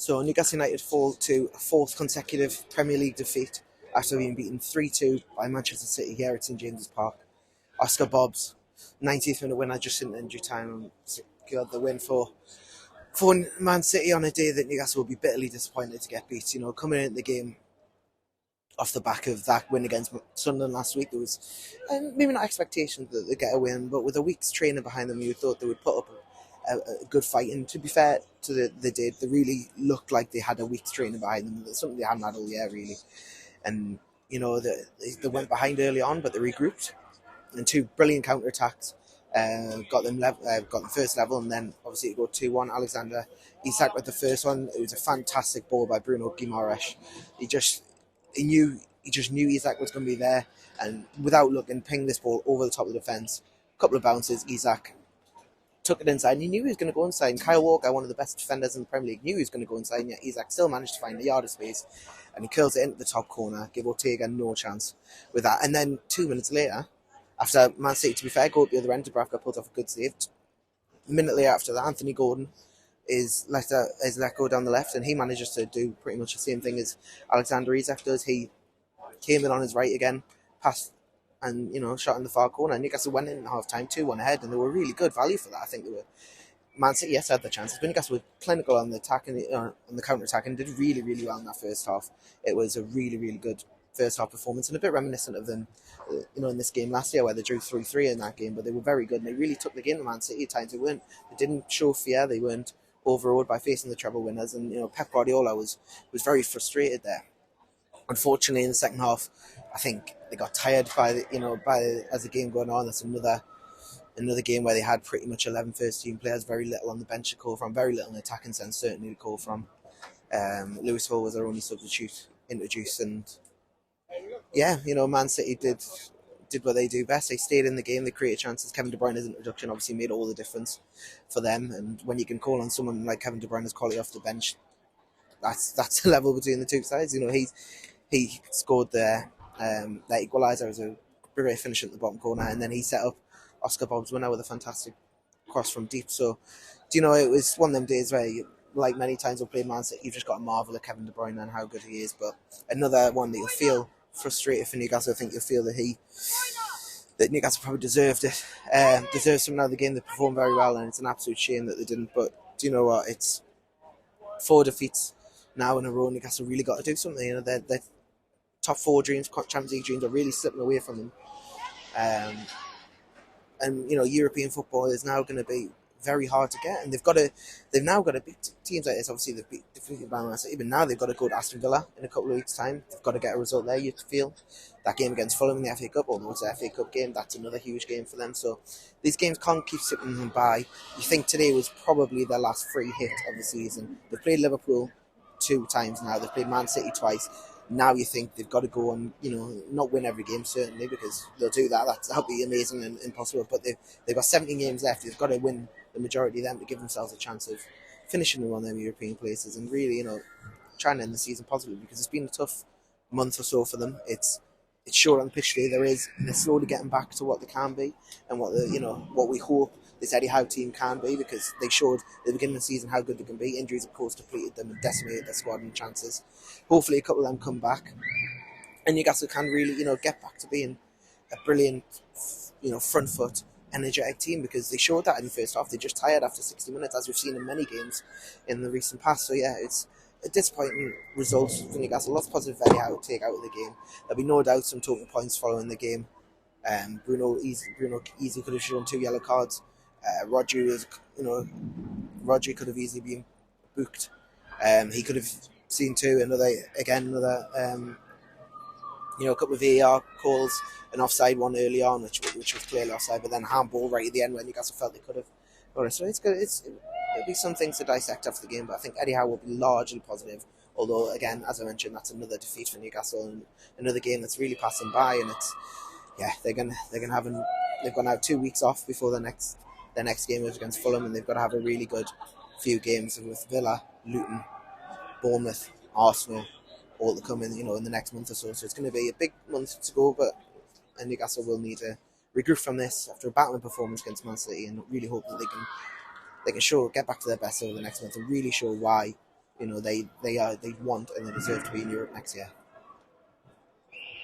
So Newcastle United fall to a fourth consecutive Premier League defeat after being beaten 3-2 by Manchester City here at St James's Park. Oscar Bobb's 90th minute winner just in injury time secured the win for Man City on a day that Newcastle will be bitterly disappointed to get beat. You know, coming into the game off the back of that win against Sunderland last week, there was maybe not expectations that they'd get a win, but with a week's training behind them, you thought they would put up a good fight. And to be fair to they did. They really looked like they had a week's training behind them. That's something they hadn't had all year, really. And, you know, they went behind early on, but they regrouped. And two brilliant counter-attacks got them first level, and then obviously it got 2-1. Alexander Isak with the first one. It was a fantastic ball by Bruno Guimaraes. He just knew Isak was going to be there, and without looking, pinged this ball over the top of the defence. A couple of bounces, Isak took it inside, and he knew he was going to go inside. And Kyle Walker, one of the best defenders in the Premier League, knew he was going to go inside, and yet Isak still managed to find a yard of space, and he curls it into the top corner, give Ortega no chance with that. And then 2 minutes later, after Man City, to be fair, go up the other end, Dubravka pulled off a good save. A minute later after that, Anthony Gordon is let go down the left, and he manages to do pretty much the same thing as Alexander Isak does. He came in on his right again, passed, and shot in the far corner. Newcastle went in at half time 2-1 ahead, and they were really good value for that. I think they were. Man City, yes, had the chances, but Newcastle were clinical on the attack and on the counter attack, and did really, really well in that first half. It was a really, really good first half performance, and a bit reminiscent of them, in this game last year where they drew 3-3 in that game. But they were very good, and they really took the game to Man City at times. They didn't show fear. They weren't overawed by facing the treble winners, and Pep Guardiola was very frustrated there. Unfortunately, in the second half, I think they got tired as the game going on. That's another game where they had pretty much 11 first team players, very little on the bench to call from, very little in the attacking sense certainly to call from. Lewis Hall was their only substitute introduced, and Man City did what they do best. They stayed in the game, they created chances. Kevin De Bruyne's introduction obviously made all the difference for them, and when you can call on someone like Kevin De Bruyne's quality off the bench, that's the level between the two sides. He scored that equaliser as a great finish at the bottom corner, and then he set up Oscar Bobb's winner with a fantastic cross from deep. So, it was one of them days where, like many times we've played Man City, you've just got to marvel at Kevin De Bruyne and how good he is. But another one that you'll feel frustrated for Newcastle. I think you'll feel that Newcastle probably deserved it. Deserved some out of the game. They performed very well, and it's an absolute shame that they didn't. But do you know what? It's 4 defeats now in a row. Newcastle really got to do something. Their top 4 dreams, Champions League dreams, are really slipping away from them. And European football is now going to be very hard to get, and they've now got to beat teams like this. Obviously, they've defeated Man City, but now they've got to go to Aston Villa in a couple of weeks' time. They've got to get a result there. You feel that game against Fulham in the FA Cup, although it's an FA Cup game, that's another huge game for them. So these games can't keep slipping them by. You think today was probably their last free hit of the season. They've played Liverpool 2 times now. They've played Man City twice. Now you think they've got to go and not win every game, certainly, because they'll do that. That'll be amazing and impossible. But they've got 17 games left. They've got to win the majority of them to give themselves a chance of finishing in one of them European places and really trying to end the season positively, because it's been a tough month or so for them. It's short on the pitch today. They're slowly getting back to what they can be and what we hope this Eddie Howe team can be, because they showed at the beginning of the season how good they can be. Injuries, of course, depleted them and decimated their squad and chances. Hopefully a couple of them come back, and Newcastle can really, get back to being a brilliant, front foot, energetic team, because they showed that in the first half. They just tired after 60 minutes, as we've seen in many games in the recent past. So yeah, it's a disappointing result for Newcastle. Lots of positive Eddie Howe to take out of the game. There'll be no doubt some talking points following the game. Bruno easily could have shown 2 yellow cards. Rodri Rodri could have easily been booked. He could have seen 2. A couple of VAR calls, an offside one early on, which was clearly offside, but then handball right at the end when Newcastle felt they could have. So it's good. It'll be some things to dissect after the game, but I think Eddie Howe will be largely positive. Although, again, as I mentioned, that's another defeat for Newcastle and another game that's really passing by, and they've gone out 2 weeks off before their next game is against Fulham, and they've got to have a really good few games with Villa, Luton, Bournemouth, Arsenal, all to come in the next month or so. So it's going to be a big month to go, and Newcastle will need to regroup from this after a battling performance against Man City, and really hope that they can get back to their best over the next month and really show why they want and they deserve to be in Europe next year.